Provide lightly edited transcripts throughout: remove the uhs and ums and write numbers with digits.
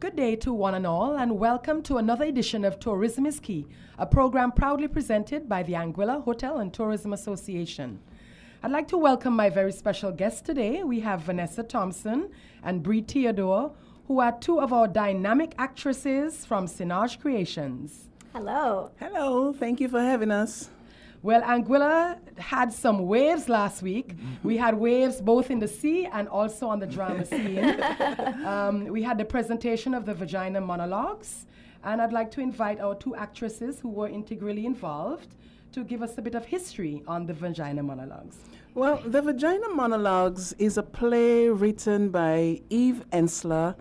Good day to one and all, and welcome to another edition of Tourism is Key, a program proudly presented by the Anguilla Hotel and Tourism Association. I'd like to welcome my very special guests today. We have Vanessa Thompson and Bree Theodore, who are two of our dynamic actresses from Sinage Creations. Hello. Hello, thank you for having us. Well, Anguilla had some waves last week. We had waves both in the sea and also on the drama scene. We had the presentation of the Vagina Monologues, and I'd like to invite our two actresses who were integrally involved to give us a bit of history on the Vagina Monologues. Well, the Vagina Monologues is a play written by Eve Ensler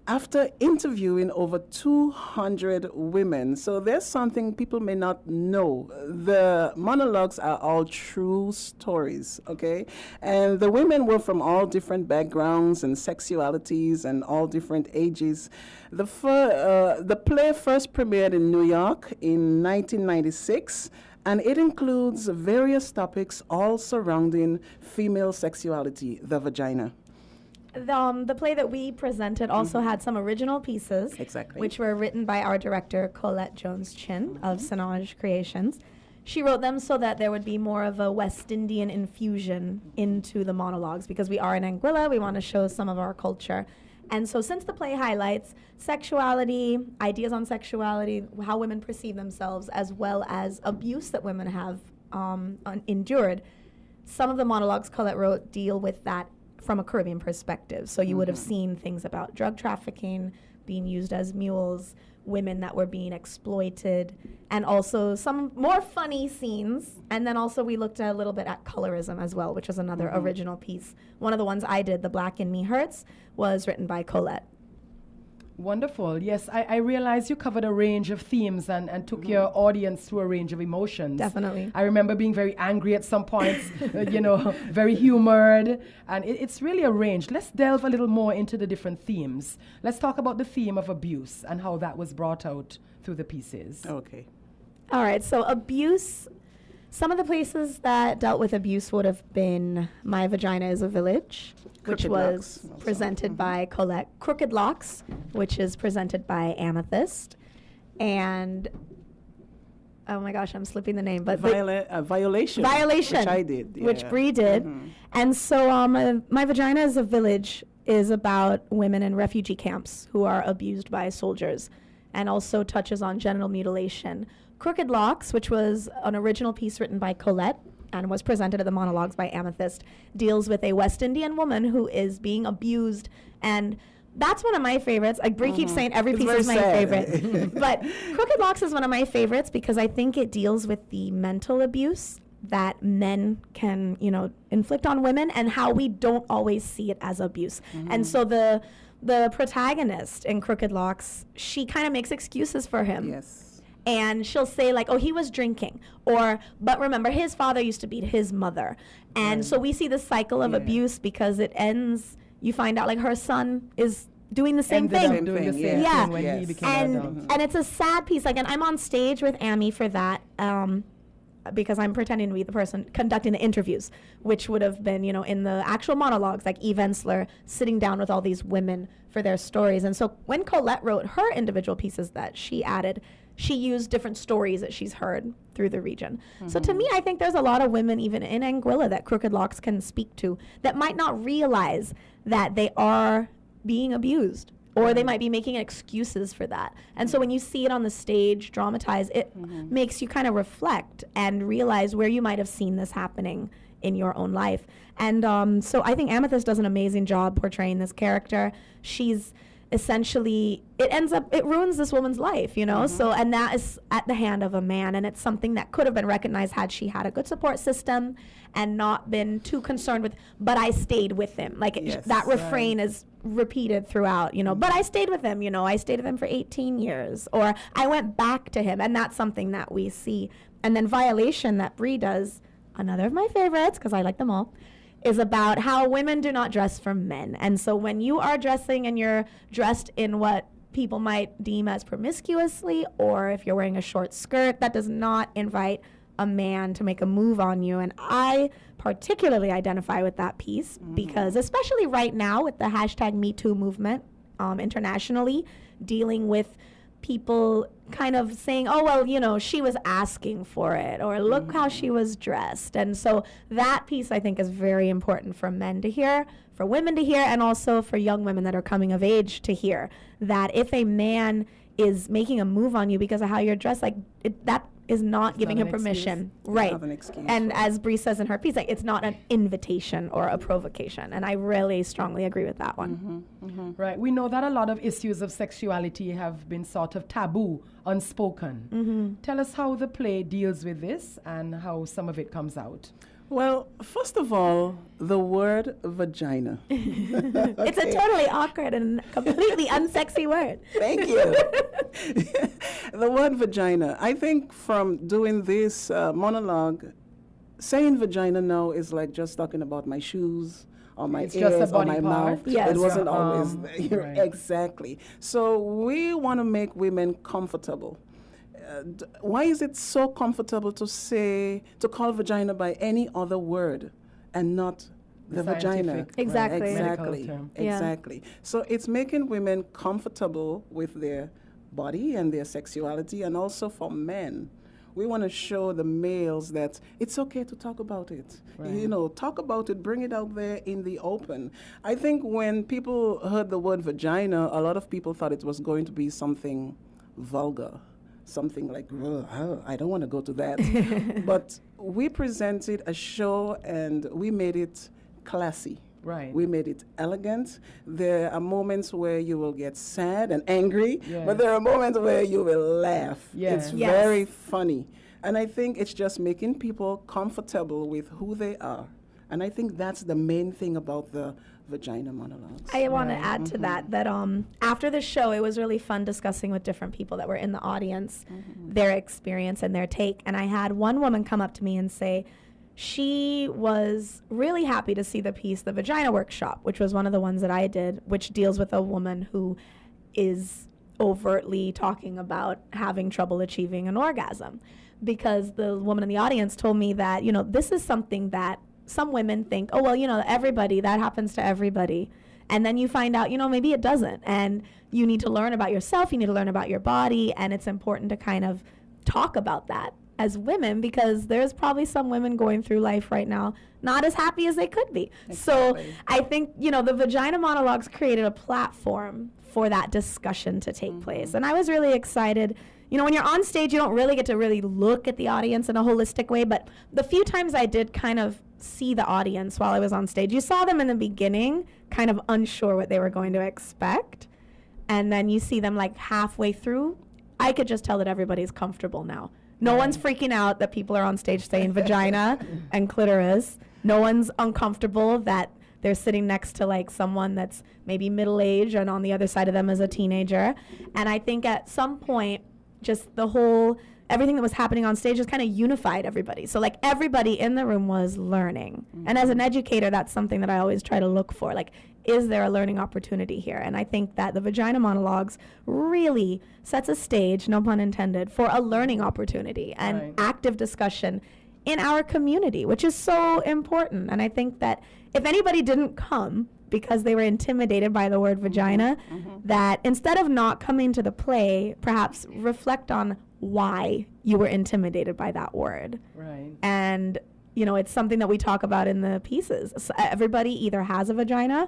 after interviewing over 200 women. So there's something people may not know. The monologues are all true stories, okay? And the women were from all different backgrounds and sexualities and all different ages. The play first premiered in New York in 1996, and it includes various topics all surrounding female sexuality, the vagina. The play that we presented also had some original pieces, Exactly. which were written by our director, Colette Jones-Chin of Sinage Creations. She wrote them so that there would be more of a West Indian infusion into the monologues, because we are in Anguilla, we want to show some of our culture. And so since the play highlights sexuality, ideas on sexuality, how women perceive themselves, as well as abuse that women have endured, some of the monologues Colette wrote deal with that from a Caribbean perspective. So you would have seen things about drug trafficking, being used as mules, women that were being exploited, and also some more funny scenes. And then also we looked a little bit at colorism as well, which was another original piece. One of the ones I did, The Black in Me Hurts, was written by Colette. Wonderful. Yes, I realized you covered a range of themes and took your audience through a range of emotions. Definitely. I remember being very angry at some points, very humored, and it's really a range. Let's delve a little more into the different themes. Let's talk about the theme of abuse and how that was brought out through the pieces. Okay. All right, so abuse. Some of the places that dealt with abuse would have been My Vagina is a Village, which Crooked was Locks presented by Colette. Crooked Locks, which is presented by Amethyst. And, oh my gosh, I'm slipping the name. But Violation. Violation. Which I did. Which yeah. Bree did. And so My Vagina is a Village is about women in refugee camps who are abused by soldiers, and also touches on genital mutilation. Crooked Locks, which was an original piece written by Colette and was presented at the Monologues by Amethyst, deals with a West Indian woman who is being abused. And that's one of my favorites. Like Bree keeps saying every It's piece very is my sad. favorite. But Crooked Locks is one of my favorites because I think it deals with the mental abuse that men can, inflict on women, and how we don't always see it as abuse. And so the protagonist in Crooked Locks, she kind of makes excuses for him. Yes. And she'll say like, oh, he was drinking, but remember, his father used to beat his mother. And so we see the cycle of abuse, because it ends, you find out like her son is doing the same Ended thing. up doing the thing, same yeah. thing when he Yes. became an adult. And it's a sad piece. Like, and I'm on stage with Amy for that, because I'm pretending to be the person conducting the interviews, which would have been, in the actual monologues, like Eve Ensler sitting down with all these women for their stories. And so when Colette wrote her individual pieces that she added, she used different stories that she's heard through the region. So to me, I think there's a lot of women, even in Anguilla, that Crooked Locks can speak to, that might not realize that they are being abused, or they might be making excuses for that. And so when you see it on the stage dramatized, it makes you kind of reflect and realize where you might have seen this happening in your own life. And so I think Amethyst does an amazing job portraying this character. She's essentially, it ruins this woman's life, so, and that is at the hand of a man, and it's something that could have been recognized had she had a good support system and not been too concerned with, but I stayed with him. Like, Yes, that refrain is repeated throughout, but I stayed with him, I stayed with him for 18 years, or I went back to him, and that's something that we see. And then Violation, that Bree does, another of my favorites, because I like them all, is about how women do not dress for men. And so when you are dressing and you're dressed in what people might deem as promiscuously, or if you're wearing a short skirt, that does not invite a man to make a move on you. And I particularly identify with that piece because, especially right now with the hashtag #MeToo movement, internationally, dealing with people kind of saying, oh, well, you know, she was asking for it, or look how she was dressed. And so that piece, I think, is very important for men to hear, for women to hear, and also for young women that are coming of age to hear, that if a man is making a move on you because of how you're dressed, like, that is not giving him permission. Right. Not an excuse And for it. as Bree says in her piece, like, it's not an invitation or a provocation. And I really strongly agree with that one. Right. We know that a lot of issues of sexuality have been sort of taboo, unspoken. Tell us how the play deals with this and how some of it comes out. Well, first of all, the word vagina. It's a totally awkward and completely unsexy word. Thank you. The word vagina. I think from doing this monologue, saying vagina now is like just talking about my shoes or my It's just a ears or body my part. mouth. Yes. It wasn't Your always arm. there. Right. Exactly. So we want to make women comfortable. Why is it so comfortable to call vagina by any other word and not the vagina? Scientific, Exactly. medical Exactly. term. Yeah. Exactly. So it's making women comfortable with their body and their sexuality, and also for men. We want to show the males that it's okay to talk about it. Right. You know, talk about it, bring it out there in the open. I think when people heard the word vagina, a lot of people thought it was going to be something vulgar, something like, "Ugh, I don't want to go to that." But we presented a show and we made it classy. Right. We made it elegant. There are moments where you will get sad and angry, Yes. but there are moments where you will laugh. Yes. It's Yes. very funny. And I think it's just making people comfortable with who they are. And I think that's the main thing about the Vagina Monologues. I want to Right. add to that after the show, it was really fun discussing with different people that were in the audience their experience and their take. And I had one woman come up to me and say she was really happy to see the piece, the Vagina Workshop, which was one of the ones that I did, which deals with a woman who is overtly talking about having trouble achieving an orgasm. Because the woman in the audience told me that, you know, this is something that some women think, oh, well, you know, everybody, that happens to everybody. And then you find out, you know, maybe it doesn't. And you need to learn about yourself. You need to learn about your body. And it's important to kind of talk about that as women, because there's probably some women going through life right now not as happy as they could be. So Exactly. I think, you know, the Vagina Monologues created a platform for that discussion to take place. And I was really excited. You know, when you're on stage, you don't really get to really look at the audience in a holistic way, but the few times I did kind of see the audience while I was on stage, you saw them in the beginning kind of unsure what they were going to expect, and then you see them like halfway through. I could just tell that everybody's comfortable now. No one's freaking out that people are on stage saying vagina and clitoris. No one's uncomfortable that they're sitting next to like someone that's maybe middle-aged and on the other side of them is a teenager. And I think at some point, just everything that was happening on stage just kind of unified everybody. So like everybody in the room was learning. And as an educator, that's something that I always try to look for. Like, is there a learning opportunity here? And I think that the Vagina Monologues really sets a stage, no pun intended, for a learning opportunity and Right. active discussion in our community, which is so important. And I think that if anybody didn't come because they were intimidated by the word vagina, that instead of not coming to the play, perhaps reflect on why you were intimidated by that word. Right. And, you know, it's something that we talk about in the pieces. So everybody either has a vagina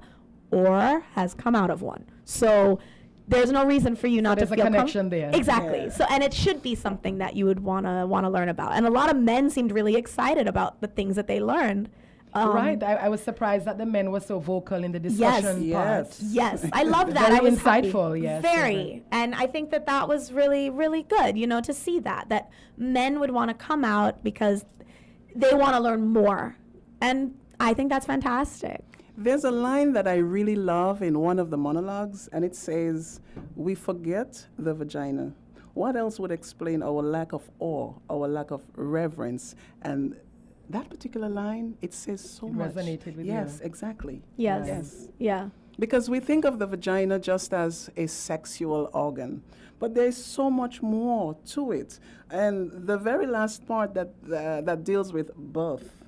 or has come out of one. So there's no reason for you not to there's a feel connection there. Exactly. Yeah. So, and it should be something that you would want to learn about. And a lot of men seemed really excited about the things that they learned. Right. I was surprised that the men were so vocal in the Yes. discussion part. Yes. Yes, I love that. Very I was happy. insightful, yes, Very. And I think that that was really, really good, you know, to see that men would want to come out because they want to learn more. And I think that's fantastic. There's a line that I really love in one of the monologues, and it says, "We forget the vagina." What else would explain our lack of awe, our lack of reverence? And that particular line, it says so It much. resonated with Yes, you. exactly. Yes. Yes. Yeah. Because we think of the vagina just as a sexual organ, but there's so much more to it. And the very last part that deals with birth,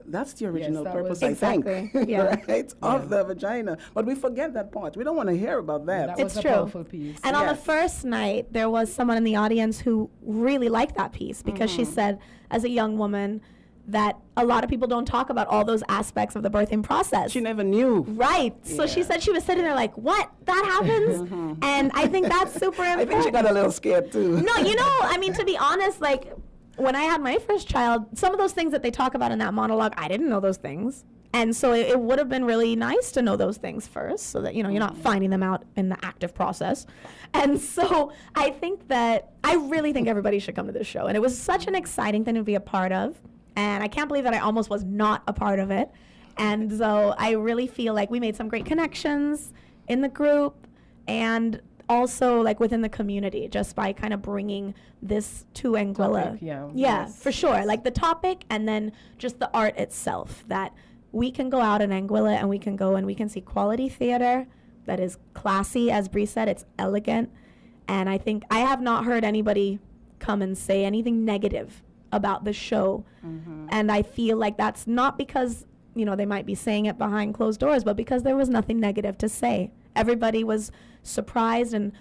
That's the original that purpose, was- I think. Exactly, yeah. Right? Of the vagina. But we forget that part. We don't want to hear about that. That It's was a true. powerful piece. And on the Yes. first night, there was someone in the audience who really liked that piece because she said, as a young woman, that a lot of people don't talk about all those aspects of the birthing process. She never knew. Right. So she Yeah. said she was sitting there like, what? That happens? And I think that's super I important. think she got a little scared too. No, I mean, to be honest, like, when I had my first child, some of those things that they talk about in that monologue, I didn't know those things. And so it would have been really nice to know those things first so that, you're not finding them out in the active process. And so I think that I really think everybody should come to this show. And it was such an exciting thing to be a part of. And I can't believe that I almost was not a part of it. And so I really feel like we made some great connections in the group and also like within the community just by kind of bringing this to Anguilla. Topic, yeah. Yeah, Yes. for sure. Like the topic and then just the art itself, that we can go out in Anguilla and we can go and we can see quality theater that is classy. As Bree said, it's elegant. And I think I have not heard anybody come and say anything negative about the show. And I feel like that's not because, they might be saying it behind closed doors, but because there was nothing negative to say. Everybody was surprised and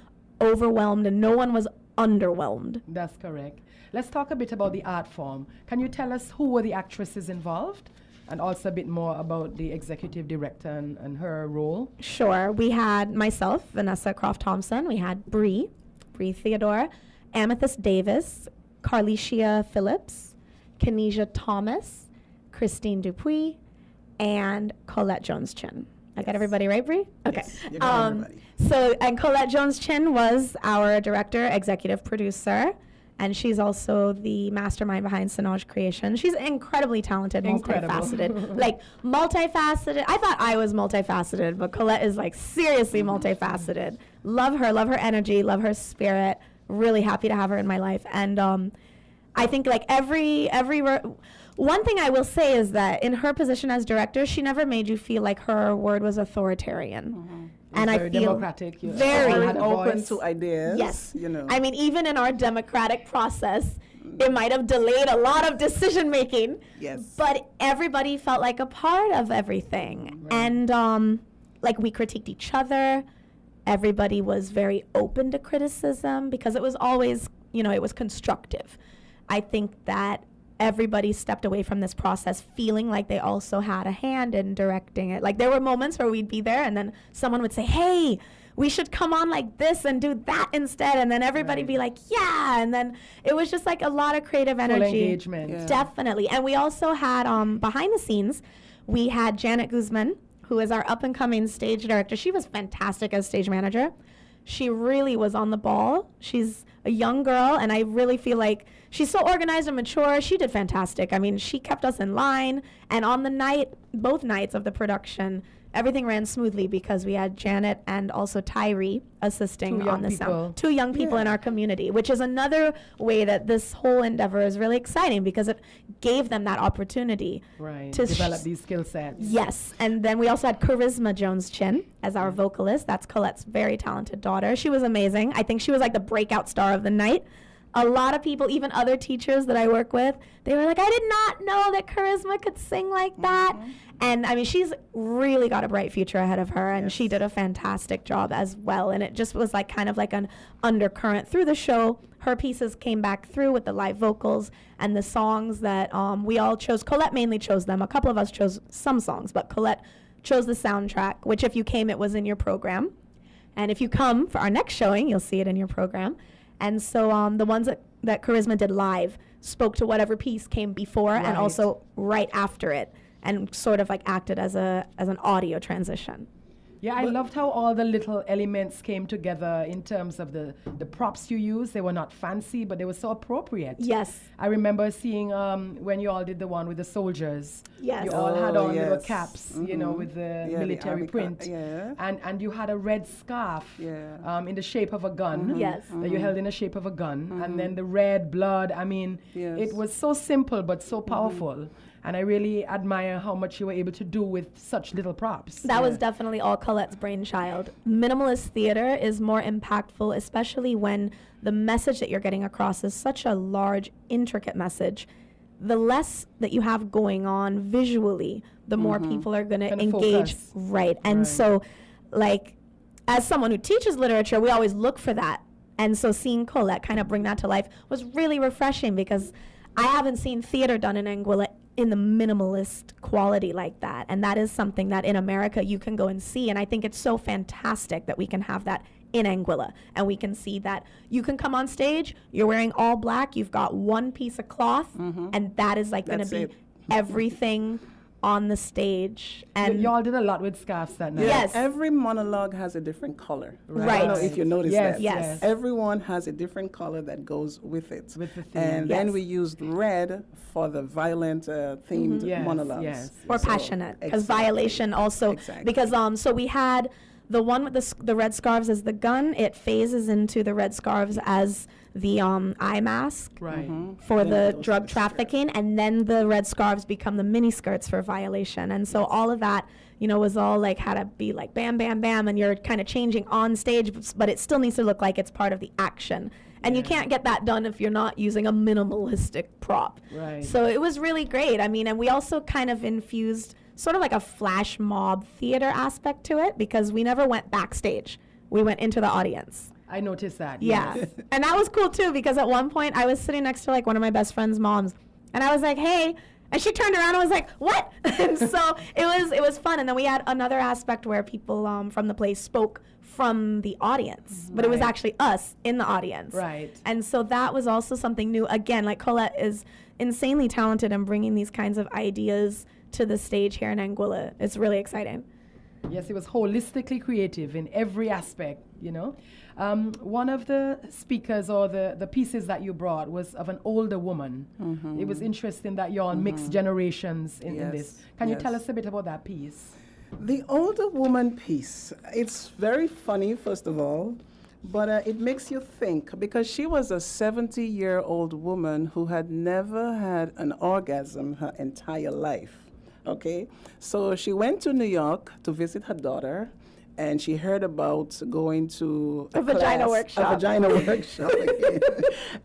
overwhelmed and no one was underwhelmed. That's correct. Let's talk a bit about the art form. Can you tell us who were the actresses involved? And also a bit more about the executive director and her role. Sure. We had myself, Vanessa Croft Thompson. We had Bree Theodore, Amethyst Davis, Carlicia Phillips, Kenesha Thomas, Christine Dupuis, and Colette Jones-Chin. I got everybody right, Bree? Okay. Yes, you got everybody. And Colette Jones-Chin was our director, executive producer, and she's also the mastermind behind Sinage Creation. She's incredibly talented, Incredible. multifaceted. Multifaceted. I thought I was multifaceted, but Colette is seriously multifaceted. Love her energy, love her spirit. Really happy to have her in my life. And I think one thing I will say is that in her position as director, she never made you feel like her word was authoritarian. And I Very feel democratic. You very all had a open voice. to ideas. Yes. I mean, even in our democratic process, it might have delayed a lot of decision making. Yes. But everybody felt like a part of everything. Right. And we critiqued each other. Everybody was very open to criticism because it was always, it was constructive. I think that everybody stepped away from this process feeling like they also had a hand in directing it. Like there were moments where we'd be there and then someone would say, hey, we should come on like this and do that instead. And then everybody Right. be like, yeah. And then it was just a lot of creative Full energy. engagement. Yeah. Definitely. And we also had, behind the scenes, we had Janet Guzman, who is our up-and-coming stage director. She was fantastic as stage manager. She really was on the ball. She's a young girl, and I really feel like she's so organized and mature. She did fantastic. I mean, she kept us in line, and on the night, both nights of the production, everything ran smoothly because we had Janet and also Tyree assisting Two on young the people. sound. Two young people in our community, which is another way that this whole endeavor is really exciting because it gave them that opportunity. Right. To Develop these skill sets. Yes, and then we also had Charisma Jones-Chin as our vocalist. That's Colette's very talented daughter. She was amazing. I think she was the breakout star of the night. A lot of people, even other teachers that I work with, they were like, I did not know that Charisma could sing like that. And I mean, she's really got a bright future ahead of her, and she did a fantastic job as well. And it just was kind of like an undercurrent through the show. Her pieces came back through with the live vocals and the songs that we all chose. Colette mainly chose them. A couple of us chose some songs, but Colette chose the soundtrack, which if you came, it was in your program. And if you come for our next showing, you'll see it in your program. And so the ones that Charisma did live spoke to whatever piece came before and Right. also right after it, and sort of acted as an audio transition. Yeah, I loved how all the little elements came together in terms of the props you used. They were not fancy, but they were so appropriate. Yes. I remember seeing when you all did the one with the soldiers. Yes. You all had on little yes. caps, with the Yeah, the military army print. yeah. And you had a red scarf Yeah. in the shape of a gun. Yes. That you held in the shape of a gun. And then the red blood. I mean, Yes. it was so simple but so powerful. And I really admire how much you were able to do with such little props. That was definitely all Colette's brainchild. Minimalist theater is more impactful, especially when the message that you're getting across is such a large, intricate message. the less that you have going on visually, the more people are going to Gonna engage. focus. Right. And Right. so, like, as someone who teaches literature, we always look for that. And so seeing Colette kind of bring that to life was really refreshing, because I haven't seen theater done in Anguilla in the minimalist quality like that. And that is something that in America you can go and see. And I think it's so fantastic that we can have that in Anguilla. And we can see that you can come on stage, you're wearing all black, you've got one piece of cloth, and that is like going to That's be it. everything on the stage. And Y'all did a lot with scarves that night. Yes. Every monologue has a different color. I Right. don't know if you noticed Yes, that. yes. Everyone has a different color that goes with it. With the theme. And Yes. then we used red for the violent themed Yes, monologues. yes. or So, passionate, because exactly. violation also, Exactly. because so we had the one with the red scarves as the gun. It phases into the red scarves as the eye mask Right. for Then the those drug are the trafficking, and then the red scarves become the mini skirts for violation. And so all of that, was all like had to be like bam, bam, bam, and you're kind of changing on stage, but it still needs to look like it's part of the action. And you can't get that done if you're not using a minimalistic prop. Right. So it was really great. I mean, and we also kind of infused sort of like a flash mob theater aspect to it, because we never went backstage. We went into the audience. I noticed that. Yeah. yes. And that was cool too, because at one point I was sitting next to like one of my best friend's moms, and I was like, "Hey," and she turned around and was like, "What?" And so it was fun. And then we had another aspect where people from the place spoke from the audience, but it was Right. actually us in the audience. Right. And so that was also something new. Again, like Colette is insanely talented in bringing these kinds of ideas to the stage here in Anguilla. It's really exciting. Yes, it was holistically creative in every aspect, One of the speakers or the pieces that you brought was of an older woman. It was interesting that you all mixed generations in this. Yes, Can you yes. tell us a bit about that piece? The older woman piece, it's very funny, first of all, but it makes you think, because she was a 70-year-old woman who had never had an orgasm her entire life. Okay, so she went to New York to visit her daughter, and she heard about going to A vagina workshop. A vagina workshop.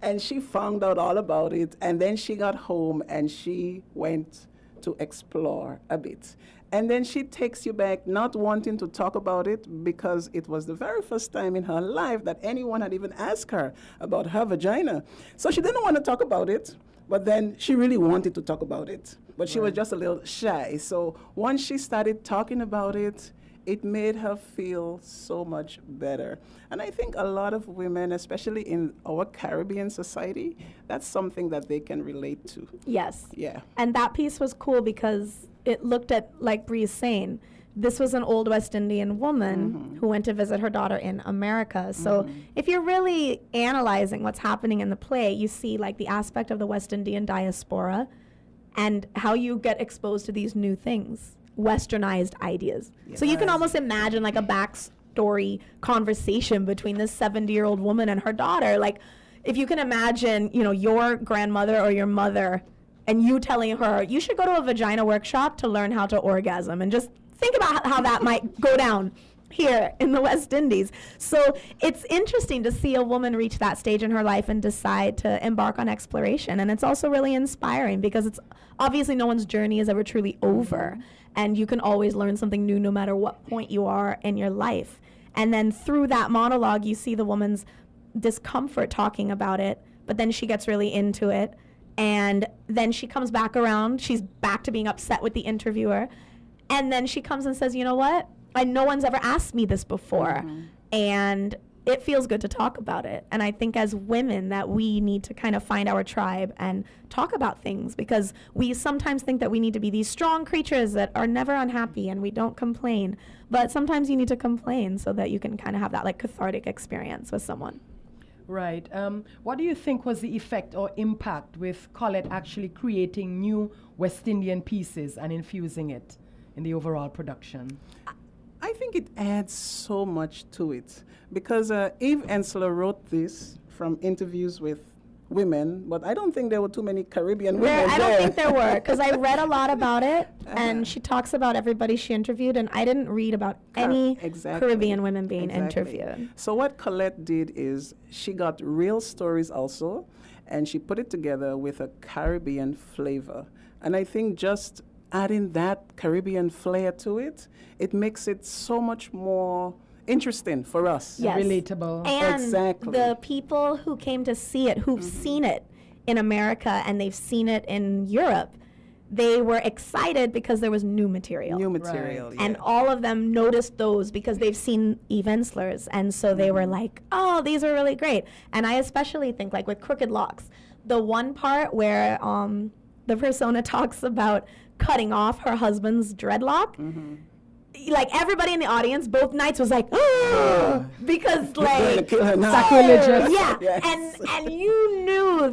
And she found out all about it, and then she got home and she went to explore a bit. And then she takes you back, not wanting to talk about it, because it was the very first time in her life that anyone had even asked her about her vagina. So she didn't want to talk about it, but then she really wanted to talk about it. But she was just a little shy. So once she started talking about it, it made her feel so much better. And I think a lot of women, especially in our Caribbean society, that's something that they can relate to. Yes. Yeah. And that piece was cool because it looked at, like Bree is saying, this was an old West Indian woman who went to visit her daughter in America. So if you're really analyzing what's happening in the play, you see like the aspect of the West Indian diaspora and how you get exposed to these new things, westernized ideas. So you can Yes. almost imagine like a backstory conversation between this 70-year-old woman and her daughter. Like if you can imagine, your grandmother or your mother and you telling her, you should go to a vagina workshop to learn how to orgasm, and just think about how that might go down here in the West Indies. So it's interesting to see a woman reach that stage in her life and decide to embark on exploration. And it's also really inspiring because it's obviously no one's journey is ever truly over. And you can always learn something new no matter what point you are in your life. And then through that monologue, you see the woman's discomfort talking about it, but then she gets really into it. And then she comes back around. She's back to being upset with the interviewer. And then she comes and says, you know what? No one's ever asked me this before. And it feels good to talk about it. And I think as women that we need to kind of find our tribe and talk about things, because we sometimes think that we need to be these strong creatures that are never unhappy and we don't complain. But sometimes you need to complain so that you can kind of have that like cathartic experience with someone. Right. What do you think was the effect or impact with Colette actually creating new West Indian pieces and infusing it in the overall production? I think it adds so much to it, because Eve Ensler wrote this from interviews with women, but I don't think there were too many Caribbean women I don't think there were, because I read a lot about it, and she talks about everybody she interviewed, and I didn't read about any Exactly. Caribbean women being Exactly. interviewed. So what Colette did is she got real stories also, and she put it together with a Caribbean flavor. And I think just adding that Caribbean flair to it, it makes it so much more interesting for us. Yes. Relatable. And Exactly. the people who came to see it, who've seen it in America and they've seen it in Europe, they were excited because there was new material. New material, Right. yeah. And all of them noticed those because they've seen Eve Ensler's. And so they were like, oh, these are really great. And I especially think, like with Crooked Locks, the one part where the persona talks about cutting off her husband's dreadlock, like everybody in the audience, both nights was like, oh, because Going to like, kill her now. Sacrilegious. yeah, Yes. and you knew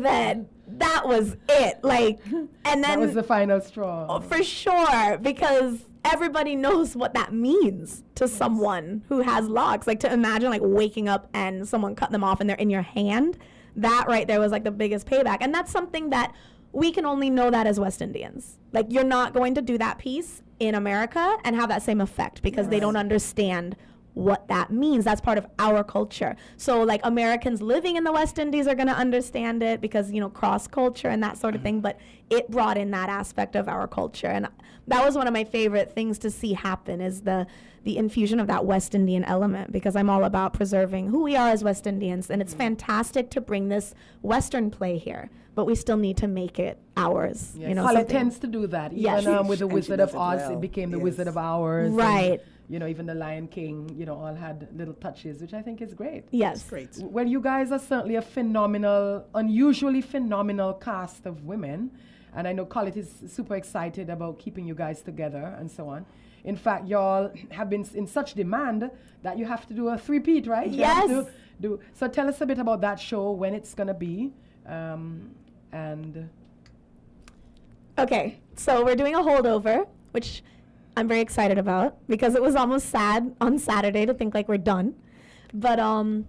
that was it, like, and That then was the final straw. for sure, because everybody knows what that means to someone who has locks. Like, to imagine like waking up and someone cut them off and they're in your hand. That right there was like the biggest payback, and that's something that we can only know that as West Indians. Like, you're not going to do that piece in America and have that same effect because they don't understand what that means. That's part of our culture. So like Americans living in the West Indies are going to understand it because, you know, cross culture and that sort of thing, but it brought in that aspect of our culture. And that was one of my favorite things to see happen, is the infusion of that West Indian element, because I'm all about preserving who we are as West Indians. And it's fantastic to bring this Western play here, but we still need to make it ours. Yes. You know, Holly something- tends to do that. Yes. Even with the And she Wizard does of it Oz, well. it became the Yes. Wizard of Ours. and, Right. you know, even the Lion King, you know, all had little touches, which I think is great. Yes. Great. Well, you guys are certainly a phenomenal, unusually phenomenal cast of women. And I know Colette is super excited about keeping you guys together and so on. In fact, y'all have been in such demand that you have to do a three-peat, right? You have Yes. to do. So tell us a bit about that show, when it's going to be. And Okay, so we're doing a holdover, which I'm very excited about because it was almost sad on Saturday to think like we're done. But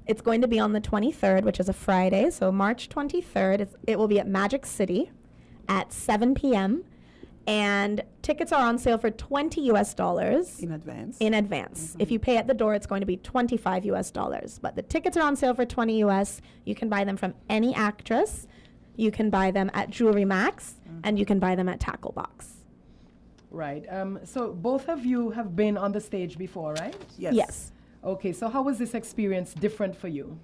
it's going to be on the 23rd, which is a Friday, so March 23rd. It will be at Magic City at 7 p.m. And tickets are on sale for $20 US In advance. in advance. If you pay at the door, it's going to be $25 US. But the tickets are on sale for $20 US. You can buy them from any actress. You can buy them at Jewelry Max, and you can buy them at Tackle Box. right. So both of you have been on the stage before, right? Yes. Okay. So how was this experience different for you?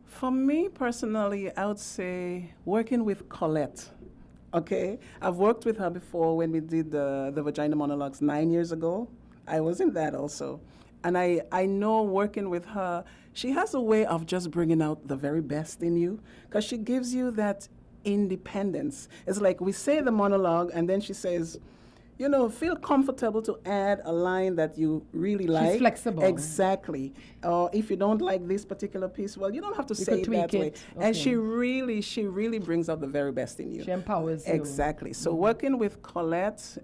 For me personally, I would say working with Colette. Okay, I've worked with her before when we did the Vagina Monologues 9 years ago. I was in that also. And I know working with her, she has a way of just bringing out the very best in you, because she gives you that independence. It's like we say the monologue and then she says, you know, feel comfortable to add a line that you really like. flexible. Exactly. Or if you don't like this particular piece, well, you don't have to You say could it tweak that way. it. And Okay. she really brings out the very best in you. She empowers you. Exactly. So working with Colette,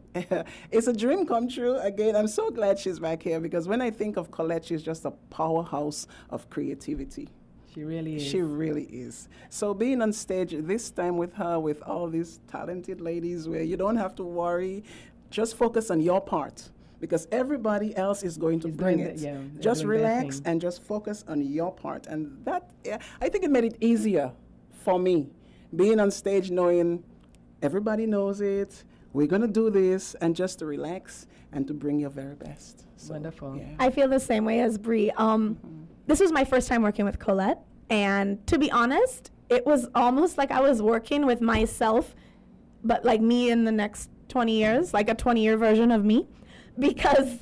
it's a dream come true. Again, I'm so glad she's back here, because when I think of Colette, she's just a powerhouse of creativity. She really is. She really is. So being on stage this time with her, with all these talented ladies, where you don't have to worry, just focus on your part, because everybody else is going to Is bring doing it. the- yeah, they're Just doing their relax thing. and just focus on your part. And that, yeah, I think it made it easier for me, being on stage knowing everybody knows it, we're going to do this, and just to relax and to bring your very best. So, Wonderful. yeah. I feel the same way as Bree. This was my first time working with Colette, and to be honest, it was almost like I was working with myself, but like me in the next 20 years, like a 20-year version of me, because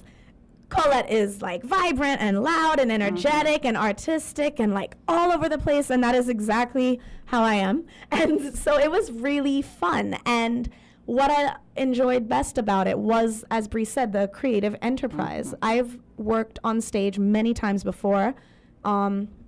Colette is like vibrant and loud and energetic and artistic and like all over the place, and that is exactly how I am. And so it was really fun. And what I enjoyed best about it was, as Bree said, the creative enterprise. I've worked on stage many times before.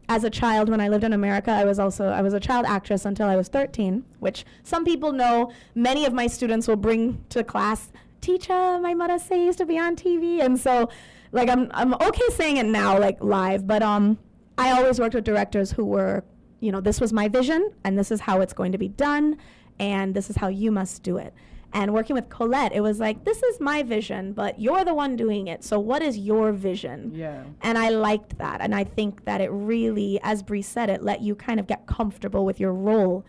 As a child, when I lived in America, I was a child actress until I was 13, which some people know. Many of my students will bring to class, "Teacher, my mother say I used to be on TV," and so, like, I'm okay saying it now, like live, but I always worked with directors who were, you know, this was my vision, and this is how it's going to be done, and this is how you must do it. And working with Colette, it was like, this is my vision, but you're the one doing it. So what is your vision? Yeah. And I liked that. And I think that it really, as Bree said, it let you kind of get comfortable with your role.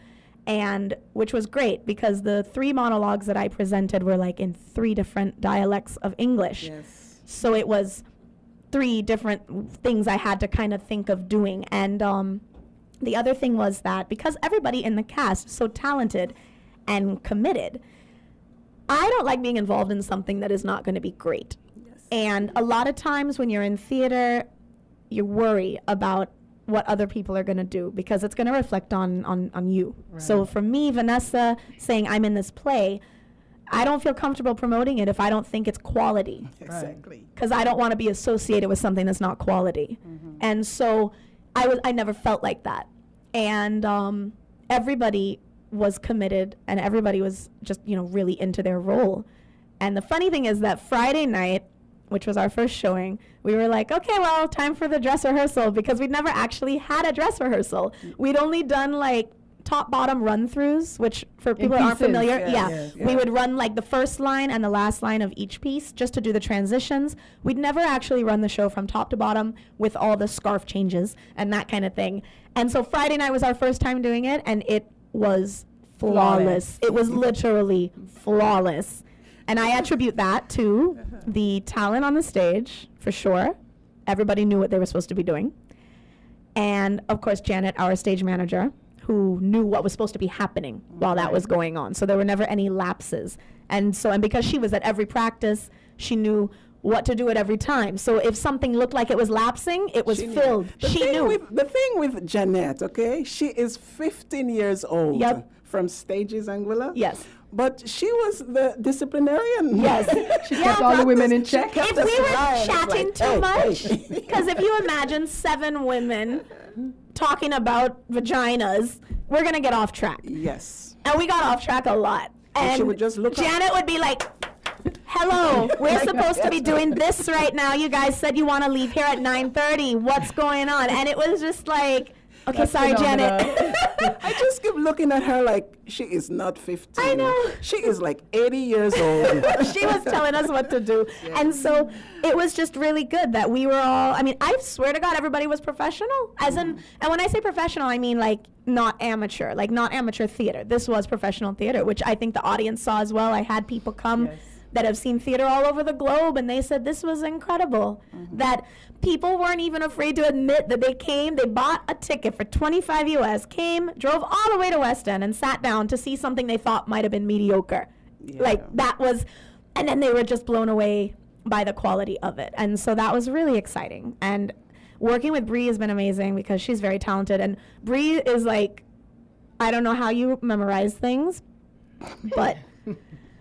And which was great because the 3 monologues that I presented were like in 3 different dialects of English. Yes. So it was 3 different things I had to kind of think of doing. And the other thing was that because everybody in the cast is so talented and committed, I don't like being involved in something that is not going to be great. Yes. And a lot of times when you're in theater, you worry about what other people are going to do because it's going to reflect on you. Right. So for me, Vanessa saying I'm in this play, I don't feel comfortable promoting it if I don't think it's quality. Exactly. Because I don't want to be associated with something that's not quality. And so I never felt like that. And everybody was committed and everybody was just, really into their role. And the funny thing is that Friday night, which was our first showing, we were like, okay, well, time for the dress rehearsal because we'd never actually had a dress rehearsal. We'd only done like top-bottom run-throughs, which for people that aren't pieces. familiar, Yes. we would run like the first line and the last line of each piece just to do the transitions. We'd never actually run the show from top to bottom with all the scarf changes and that kind of thing. And so Friday night was our first time doing it, and it was flawless. It was literally flawless. And I attribute that to the talent on the stage, for sure. Everybody knew what they were supposed to be doing. And, of course, Janet, our stage manager, who knew what was supposed to be happening while that was going on. So there were never any lapses. And because she was at every practice, she knew what to do at every time. So if something looked like it was lapsing, it was filled. She knew. The thing with Jeanette, okay, she is 15 years old. Yep. From Stages, Anguilla. Yes. But she was the disciplinarian. Yes. She kept all the women in check. If we were chatting too much, because if you imagine 7 women talking about vaginas, we're going to get off track. Yes. And we got off track a lot. And she would just look up. Janet would be like, hello, we're supposed to be doing this right now. You guys said you want to leave here at 9:30. What's going on? And it was just like, okay, That's sorry, phenomenal. Janet. I just keep looking at her like she is not 15. I know. She is like 80 years old. She was telling us what to do. And so it was just really good that we were all, I swear to God, everybody was professional. And when I say professional, I mean like not amateur theater. This was professional theater, which I think the audience saw as well. I had people come that have seen theater all over the globe, and they said this was incredible. That people weren't even afraid to admit that they came, they bought a ticket for $25 US, came, drove all the way to West End, and sat down to see something they thought might have been mediocre. Like that was, and then they were just blown away by the quality of it. And so that was really exciting. And working with Bree has been amazing because she's very talented. And Bree is like, I don't know how you memorize things, but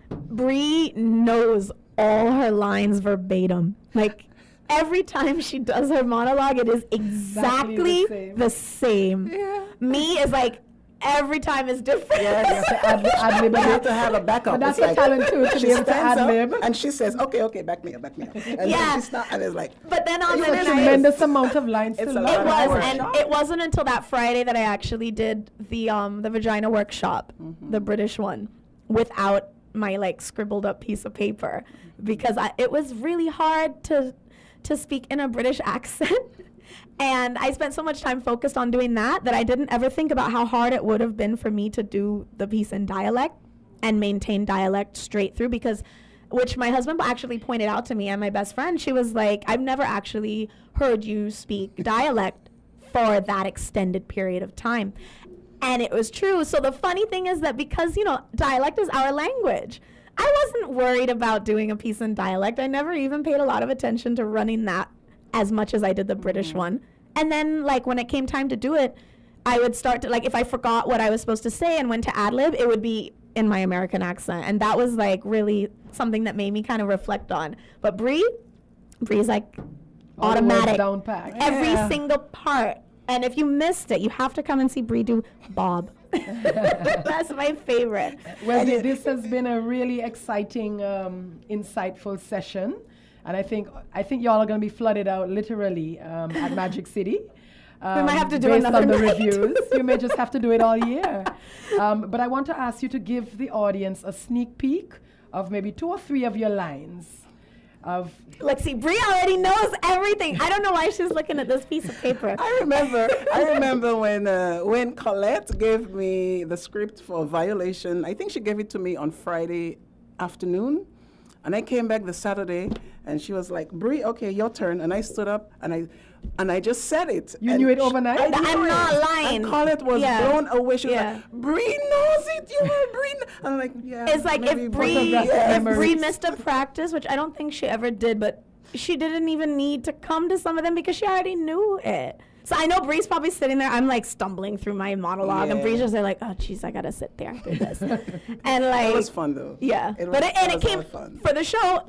Bree knows all her lines verbatim. Like every time she does her monologue, it is exactly the same. Yeah. Me is like every time is different. You have to ad-lib You a have bit. to have a backup. But that's It's your talent too, to she be able to stands up ad-lib. and she says, okay, back me up. And Yeah. then she starts, and it's like, But then on It's the a night, tremendous amount of lines to It's a learn. lot it of was, work. and it wasn't until that Friday that I actually did the Vagina workshop, the British one, without my like scribbled up piece of paper, because it was really hard to speak in a British accent. And I spent so much time focused on doing that I didn't ever think about how hard it would have been for me to do the piece in dialect and maintain dialect straight through, which my husband actually pointed out to me, and my best friend, she was like, I've never actually heard you speak dialect for that extended period of time. And it was true. So the funny thing is that because, dialect is our language, I wasn't worried about doing a piece in dialect. I never even paid a lot of attention to running that as much as I did the British one. And then, like, when it came time to do it, I would start to, like, if I forgot what I was supposed to say and went to ad-lib, it would be in my American accent. And that was, like, really something that made me kind of reflect on. But Bree's, like, All the words automatic. down pat. Every Yeah. single part. And if you missed it, you have to come and see Bree do Bob. That's my favorite. Well, this has been a really exciting, insightful session. And I think y'all are going to be flooded out literally at Magic City. might have to do based another on the night. reviews. You may just have to do it all year. But I want to ask you to give the audience a sneak peek of maybe 2 or 3 of your lines. Let's see, Bree already knows everything. I don't know why she's looking at this piece of paper. I remember when Colette gave me the script for Violation. I think she gave it to me on Friday afternoon, and I came back the Saturday, and she was like, "Bree, okay, your turn." And I stood up and I just said it. You and knew it overnight? I knew I'm it. not lying. And Colette was Yeah. blown away. She was Yeah. like, "Bree knows it. You are Bree." I'm like, "Yeah." It's like maybe if Bree, photographic if memories. Bree missed a practice, which I don't think she ever did, but she didn't even need to come to some of them because she already knew it. So I know Bree's probably sitting there. I'm like stumbling through my monologue, and Yeah. Bree's just there like, "Oh, geez, I gotta sit there and do this." And like, It was fun though. yeah, It but was- it was came a lot of fun. for the show.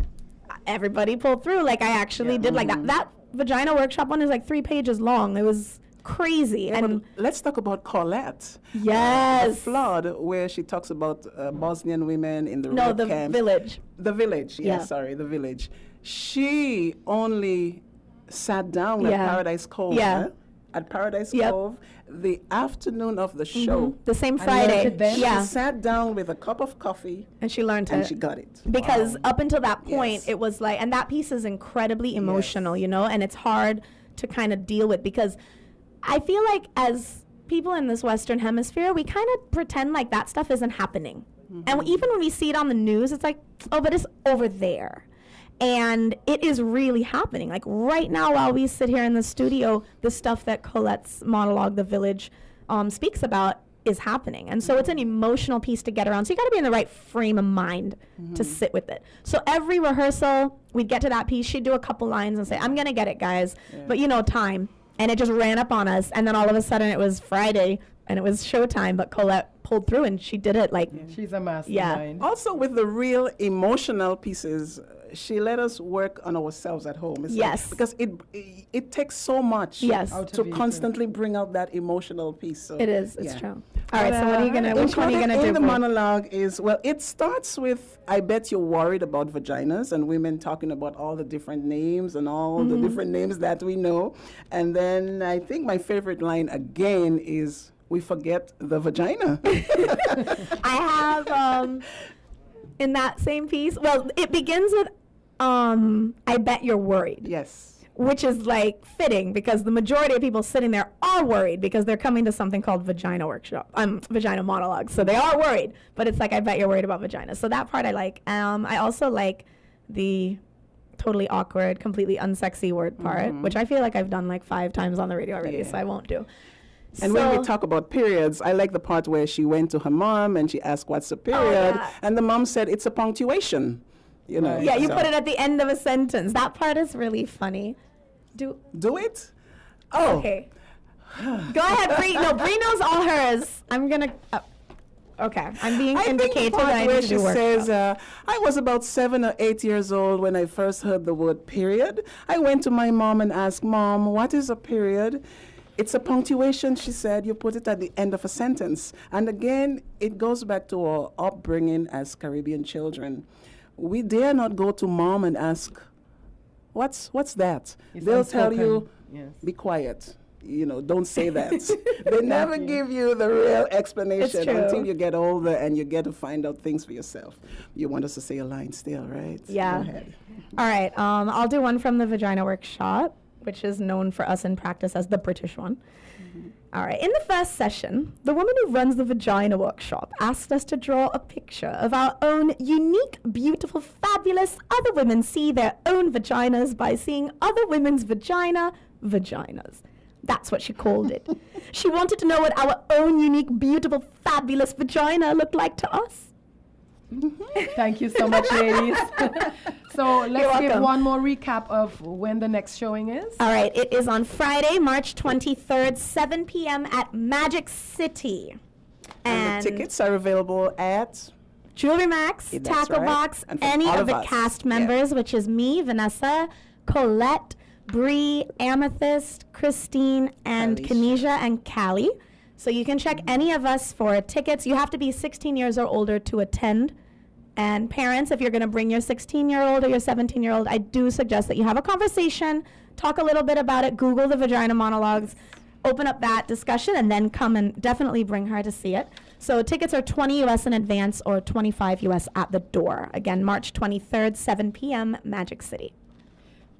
Everybody pulled through. Like I actually did like that vagina workshop one is like 3 pages long. It was crazy. Yeah, And but let's talk about Colette. yes, Flood, where she talks about Bosnian women in the no, rape the camps. village. The village, Yeah. the village. She only sat down at Yeah. Paradise Cove. Yeah. At Paradise Yep. Cove, the afternoon of the show. The same And learned Friday. it then? Yeah, She sat down with a cup of coffee and she learned and it. she got it. Because up until that point, Yes. it was like, and that piece is incredibly emotional, you know, and it's hard to kind of deal with because I feel like as people in this Western Hemisphere, we kind of pretend like that stuff isn't happening. And even when we see it on the news, it's like, oh, but it's over there. And it is really happening. Like right now, while we sit here in the studio, the stuff that Colette's monologue, The Village, speaks about is happening. And so it's an emotional piece to get around. So you got to be in the right frame of mind to sit with it. So every rehearsal, we'd get to that piece. She'd do a couple lines and say, I'm going to get it, guys. But you know, time. And it just ran up on us. And then all of a sudden it was Friday and it was showtime. But Colette pulled through and she did it like, She's a mastermind. Also, with the real emotional pieces, she let us work on ourselves at home. It's like- Yes. because it takes so much Yes. Out to of you, too. constantly bring out that emotional piece. So, it is. It's yeah. true. All right. So what are you going to, which one are you going to Included do? in the Boo? monologue is, well, it starts with, I bet you're worried about vaginas and women talking about all the different names and all the different names that we know. And then I think my favorite line again is, we forget the vagina. I have in that same piece. Well, it begins with I bet you're worried, Yes. which is like fitting because the majority of people sitting there are worried because they're coming to something called Vagina Workshop, Vagina Monologues. So they are worried, but it's like I bet you're worried about vagina. So that part I like. I also like the totally awkward, completely unsexy word part, which I feel like I've done like 5 times on the radio already, so Yeah. I won't do. And when we talk about periods, I like the part where she went to her mom and she asked, what's a period? yeah. And the mom said, it's a punctuation. You know, Right. Yeah, you so- put it at the end of a sentence. That part is really funny. Do it? Oh, Okay. Go ahead, Bree. No, Bree knows all hers. I'm gonna. Okay, I'm being I think the indicated part that I where need to she do work. says, I was about 7 or 8 years old when I first heard the word period. I went to my mom and asked, Mom, what is a period? It's a punctuation, she said. You put it at the end of a sentence. And again, it goes back to our upbringing as Caribbean children. We dare not go to mom and ask, what's that? It's They'll tell you, unspoken. Yes. be quiet. You know, don't say that. They never give you the real explanation true. until you get older and you get to find out things for yourself. You want us to say a line still, right? Yeah. Go ahead. All right, I'll do one from the Vagina Workshop, which is known for us in practice as the British one. All right, in the first session, the woman who runs the Vagina Workshop asked us to draw a picture of our own unique, beautiful, fabulous other women see their own vaginas by seeing other women's vaginas. That's what she called it. She wanted to know what our own unique, beautiful, fabulous vagina looked like to us. Thank you so much, ladies. So let's give welcome. one more recap of when the next showing is. All right, it is on Friday, March 23rd, 7 p.m. at Magic City. And the tickets are available at Jewelry Max, Yeah, that's Tackle right. Box, And from any all of of the us. cast Yeah. members, which is me, Vanessa, Colette, Bree, Amethyst, Christine, and Kalisha. Kanisha and Callie. So you can check any of us for tickets. You have to be 16 years or older to attend. And parents, if you're going to bring your 16-year-old or your 17-year-old, I do suggest that you have a conversation, talk a little bit about it, Google the Vagina Monologues, open up that discussion and then come and definitely bring her to see it. So tickets are 20 US in advance or 25 US at the door. Again, March 23rd, 7 p.m., Magic City.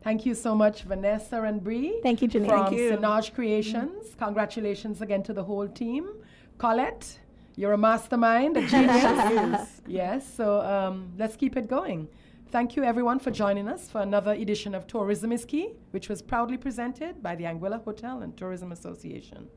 Thank you so much, Vanessa and Bree. Thank you, Janine. From Thank you. Sinaj Creations. Congratulations again to the whole team. Colette, you're a mastermind, a genius. Yes, so let's keep it going. Thank you, everyone, for joining us for another edition of Tourism is Key, which was proudly presented by the Anguilla Hotel and Tourism Association.